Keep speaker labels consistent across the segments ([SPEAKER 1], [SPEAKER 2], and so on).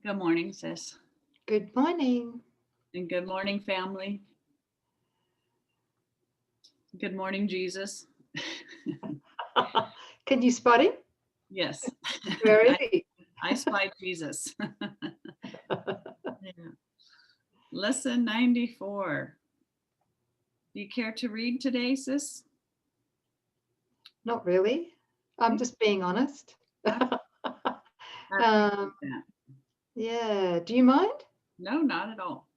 [SPEAKER 1] Good morning, sis.
[SPEAKER 2] Good morning.
[SPEAKER 1] And good morning, family. Good morning, Jesus.
[SPEAKER 2] Can you spot him?
[SPEAKER 1] Yes.
[SPEAKER 2] Where is he?
[SPEAKER 1] I spied Jesus. Yeah. Lesson 94. Do you care to read today, sis?
[SPEAKER 2] Not really. I'm just being honest.
[SPEAKER 1] I appreciate that.
[SPEAKER 2] Yeah. Do you mind?
[SPEAKER 1] No, not at all.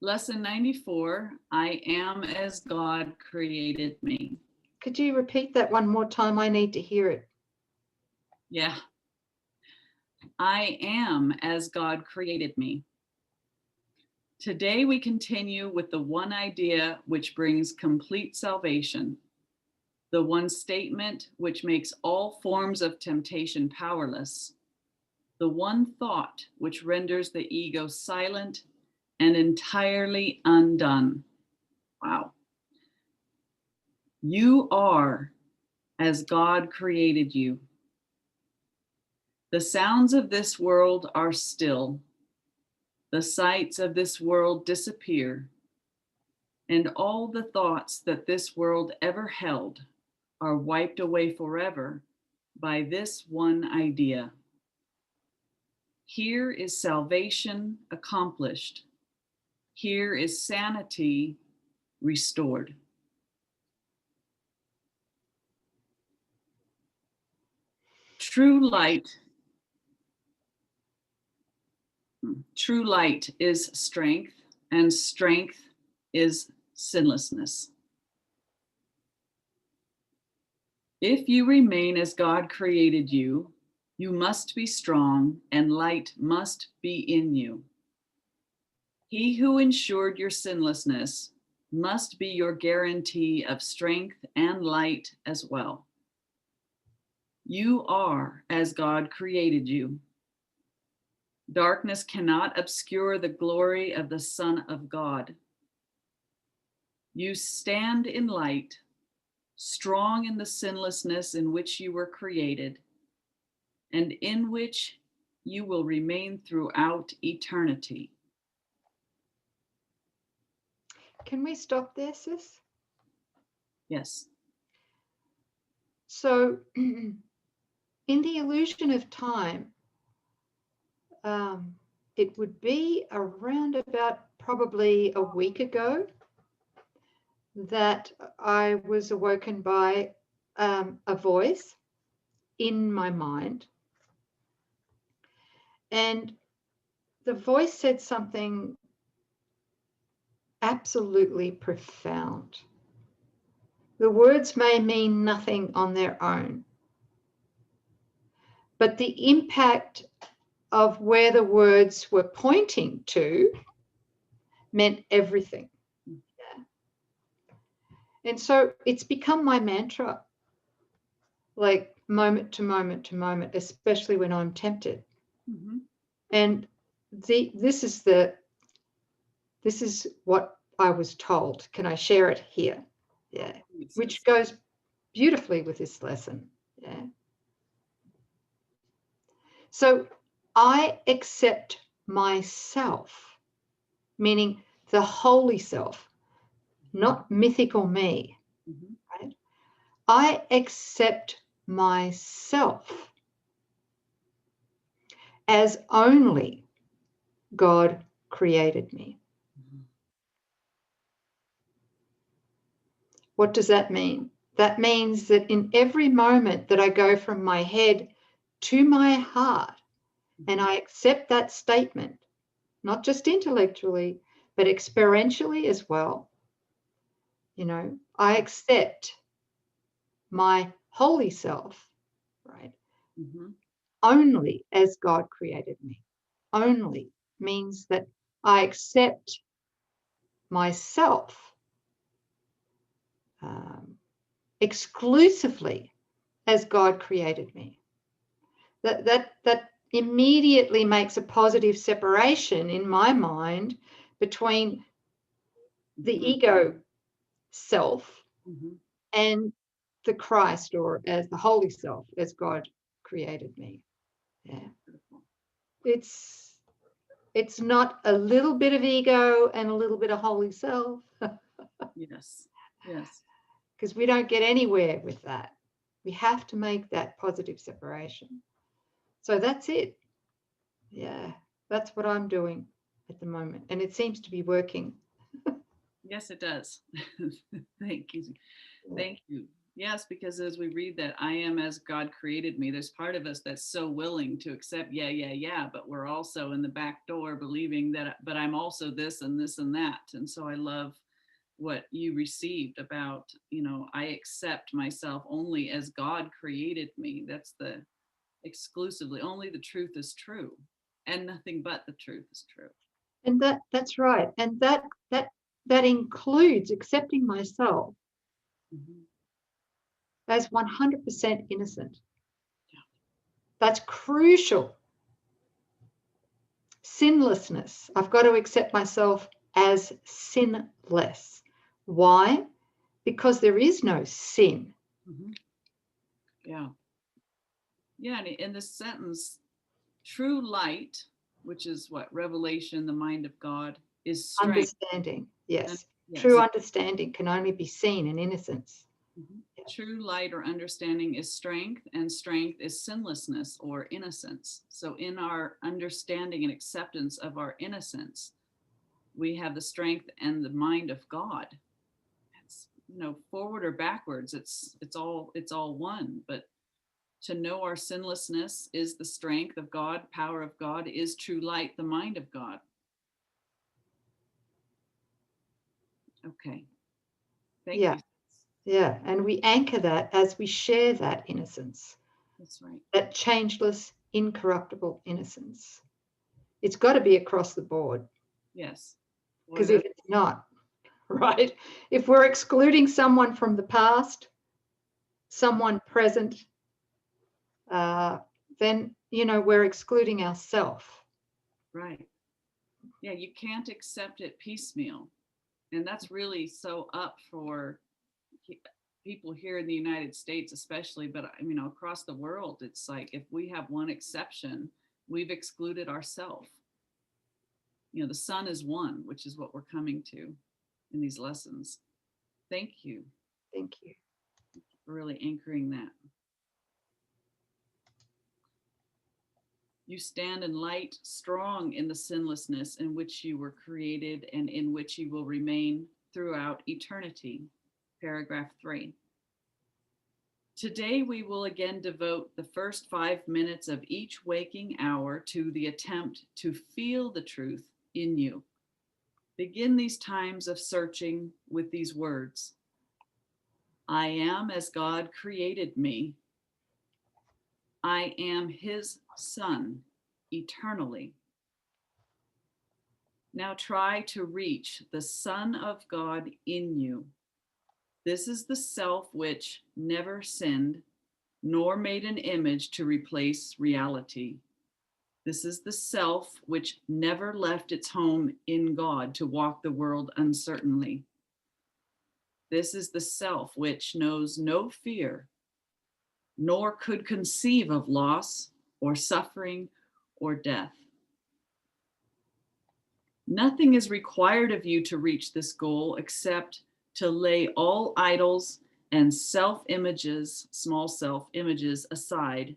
[SPEAKER 1] Lesson 94. I am as God created me.
[SPEAKER 2] Could you repeat that one more time? I need to hear it.
[SPEAKER 1] Yeah. I am as God created me. Today we continue with the one idea which brings complete salvation, the one statement which makes all forms of temptation powerless, the one thought which renders the ego silent and entirely undone. Wow. You are as God created you. The sounds of this world are still. The sights of this world disappear, and all the thoughts that this world ever held are wiped away forever by this one idea. Here is salvation accomplished. Here is sanity restored. True light is strength, and strength is sinlessness. If you remain as God created you, you must be strong, and light must be in you. He who ensured your sinlessness must be your guarantee of strength and light as well. You are as God created you. Darkness cannot obscure the glory of the Son of God. You stand in light, strong in the sinlessness in which you were created, and in which you will remain throughout eternity.
[SPEAKER 2] Can we stop there, sis?
[SPEAKER 1] Yes.
[SPEAKER 2] So, in the illusion of time, it would be around about probably a week ago that I was awoken by a voice in my mind. And the voice said something absolutely profound. The words may mean nothing on their own, but the impact of where the words were pointing to meant everything. Yeah. And so it's become my mantra, like moment to moment to moment, especially when I'm tempted.
[SPEAKER 1] Mm-hmm.
[SPEAKER 2] And this is what I was told. Can I share it here? Yeah. Which goes beautifully with this lesson. Yeah. So I accept myself, meaning the holy self, not mythical me.
[SPEAKER 1] Mm-hmm.
[SPEAKER 2] Right? I accept myself as only God created me.
[SPEAKER 1] Mm-hmm.
[SPEAKER 2] What does that mean? That means that in every moment that I go from my head to my heart, and I accept that statement, not just intellectually, but experientially as well. I accept my holy self, right?
[SPEAKER 1] Mm-hmm.
[SPEAKER 2] Only as God created me. Only means that I accept myself exclusively as God created me. That immediately makes a positive separation in my mind between the ego self and the Christ, or as the holy self, as God created me. Yeah. It's not a little bit of ego and a little bit of holy self,
[SPEAKER 1] Yes. Yes.
[SPEAKER 2] because we don't get anywhere with that. We have to make that positive separation. So that's it. Yeah, that's what I'm doing at the moment. And it seems to be working.
[SPEAKER 1] Yes, it does. Thank you.
[SPEAKER 2] Yeah.
[SPEAKER 1] Thank you. Yes, because as we read that I am as God created me, there's part of us that's so willing to accept, yeah, but we're also in the back door believing that, but I'm also this and this and that. And so I love what you received about, I accept myself only as God created me. That's the exclusively, only the truth is true and nothing but the truth is true.
[SPEAKER 2] And that's right. And that includes accepting myself
[SPEAKER 1] Mm-hmm.
[SPEAKER 2] as 100% innocent. That's crucial. Sinlessness. I've got to accept myself as sinless. Why? Because there is no sin.
[SPEAKER 1] Mm-hmm. Yeah. Yeah. And in this sentence, true light, which is what? Revelation, the mind of God, is strength.
[SPEAKER 2] Understanding. Yes.
[SPEAKER 1] Yes.
[SPEAKER 2] True understanding can only be seen in innocence.
[SPEAKER 1] Mm-hmm. Yes. True light or understanding is strength, and strength is sinlessness or innocence. So in our understanding and acceptance of our innocence, we have the strength and the mind of God. It's, forward or backwards, it's all one. But to know our sinlessness is the strength of God, power of God, is true light, the mind of God. Okay. Thank you.
[SPEAKER 2] Yeah. And we anchor that as we share that innocence.
[SPEAKER 1] That's right.
[SPEAKER 2] That changeless, incorruptible innocence. It's got to be across the board.
[SPEAKER 1] Yes.
[SPEAKER 2] Because if it's not, right? If we're excluding someone from the past, someone present, then, we're excluding ourselves.
[SPEAKER 1] Right. Yeah, you can't accept it piecemeal. And that's really so up for people here in the United States, especially, but across the world, it's like if we have one exception, we've excluded ourselves. The sun is one, which is what we're coming to in these lessons. Thank you.
[SPEAKER 2] Thank you.
[SPEAKER 1] For really anchoring that. You stand in light, strong in the sinlessness in which you were created and in which you will remain throughout eternity. Paragraph 3. Today we will again devote the first 5 minutes of each waking hour to the attempt to feel the truth in you. Begin these times of searching with these words. I am as God created me. I am his son eternally. Now try to reach the Son of God in you. This is the self which never sinned, nor made an image to replace reality. This is the self which never left its home in God to walk the world uncertainly. This is the self which knows no fear, nor could conceive of loss or suffering or death. Nothing is required of you to reach this goal except to lay all idols and self-images, small self-images aside.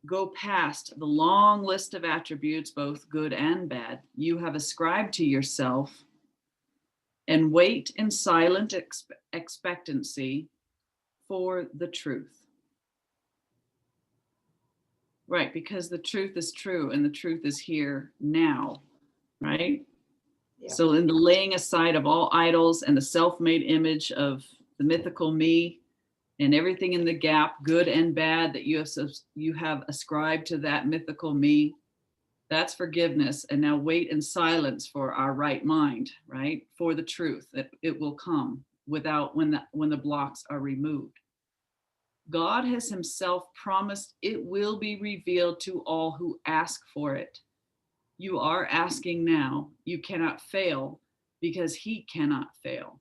[SPEAKER 1] Go past the long list of attributes, both good and bad, you have ascribed to yourself, and wait in silent expectancy for the truth. Right, because the truth is true and the truth is here now, right? Yeah. So in the laying aside of all idols and the self-made image of the mythical me and everything in the gap, good and bad, that you have ascribed to that mythical me, that's forgiveness. And now wait in silence for our right mind, right? For the truth that it will come without when the blocks are removed. God has himself promised it will be revealed to all who ask for it. You are asking now. You cannot fail because he cannot fail.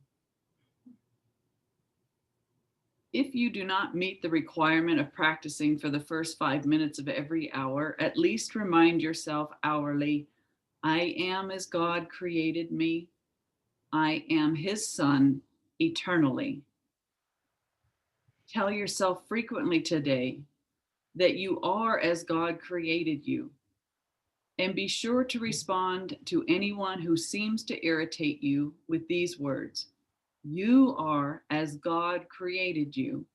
[SPEAKER 1] If you do not meet the requirement of practicing for the first 5 minutes of every hour, at least remind yourself hourly, I am as God created me. I am his son eternally. Tell yourself frequently today that you are as God created you. And be sure to respond to anyone who seems to irritate you with these words. You are as God created you.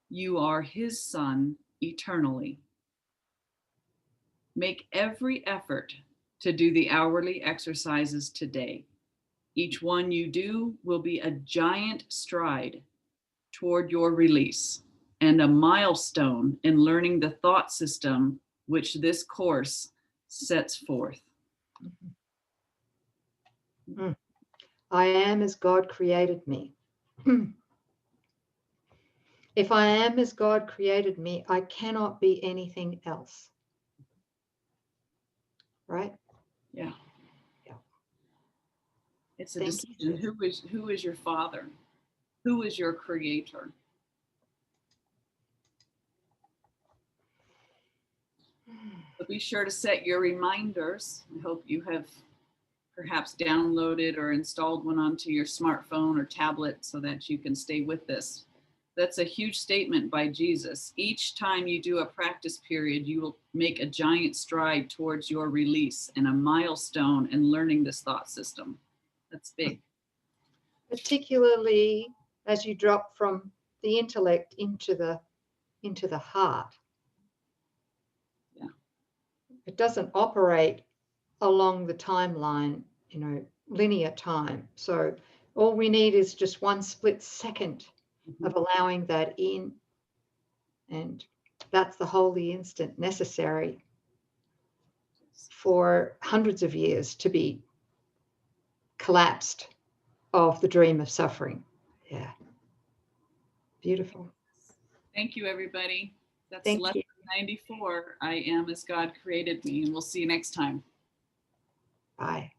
[SPEAKER 1] You are his son eternally. Make every effort to do the hourly exercises today. Each one you do will be a giant stride toward your release and a milestone in learning the thought system which this course sets forth.
[SPEAKER 2] I am as God created me. If I am as God created me, I cannot be anything else. Right?
[SPEAKER 1] Yeah.
[SPEAKER 2] Yeah.
[SPEAKER 1] It's a
[SPEAKER 2] Thank
[SPEAKER 1] decision.
[SPEAKER 2] you.
[SPEAKER 1] Who is your father? Who is your creator? But be sure to set your reminders. I hope you have perhaps downloaded or installed one onto your smartphone or tablet so that you can stay with this. That's a huge statement by Jesus. Each time you do a practice period, you will make a giant stride towards your release and a milestone in learning this thought system. That's big.
[SPEAKER 2] Particularly as you drop from the intellect into the heart.
[SPEAKER 1] Yeah.
[SPEAKER 2] It doesn't operate along the timeline, linear time. So all we need is just one split second of allowing that in. And that's the holy instant necessary for hundreds of years to be collapsed of the dream of suffering. Yeah. Beautiful.
[SPEAKER 1] Thank you, everybody. That's
[SPEAKER 2] Thank
[SPEAKER 1] lesson
[SPEAKER 2] you.
[SPEAKER 1] 94. I am as God created me. And we'll see you next time.
[SPEAKER 2] Bye.